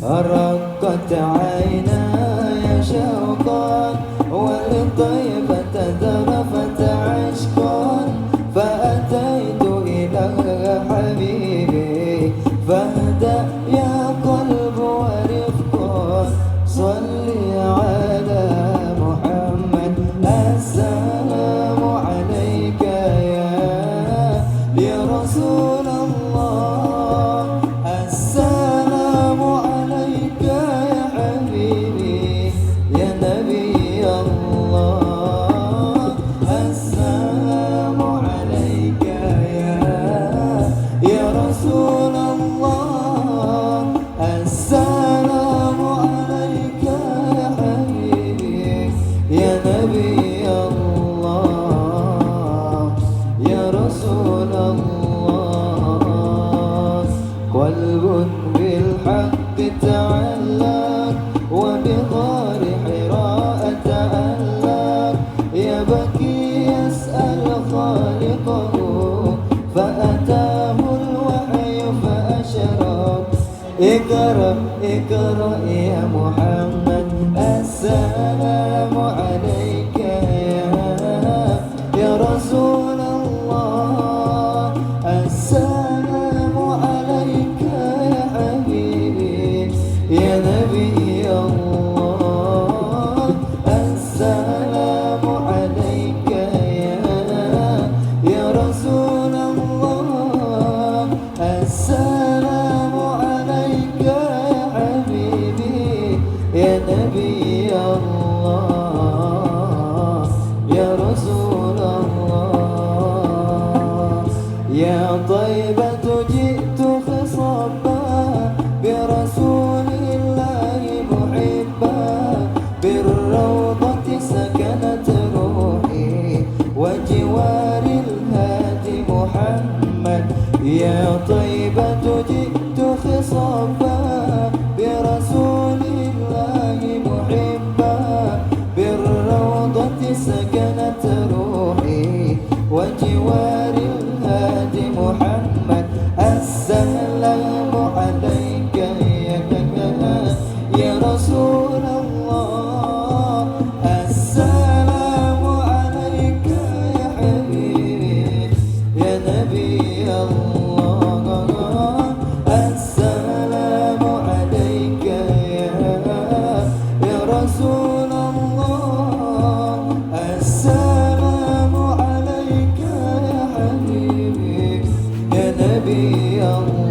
رقت عيناي شوقا وللطيبة ذرفت عشقا فأتيت إلى حبيبي فاهدأ يا قلب ورفقا صلي على محمد السلام عليك يا رسول الله السلام عليك يا حبيبي يا نبي الله السلام عليك يا رسول الله السلام عليك يا حبيبي يا نبي الله يا رسول الله قلب بالحق تعلق وبغار حراء تألق يبكي يسأل خالقه فأتاه الوحي فأشرق اقرأ اقرأ يا محمد السلام عليك يا رسول الله السلام عليك يا حبيبي يا نبي الله السلام عليك يا رسول الله السلام عليك يا حبيبي يا نبي الله يا رسول الله يا طيبة جئت خصبا برسول الله محبا بالروضة سكنت روحي وجوار الهادي محمد يا طيبة جئت خصبا برسول الله محبا بالروضة سكنت روحي وجوار الهادي محمد السلام عليك يا رسول الله السلام عليك يا حبيبي يا نبي الله السلام عليك يا رسول الله السلام عليك يا حبيبي يا نبي الله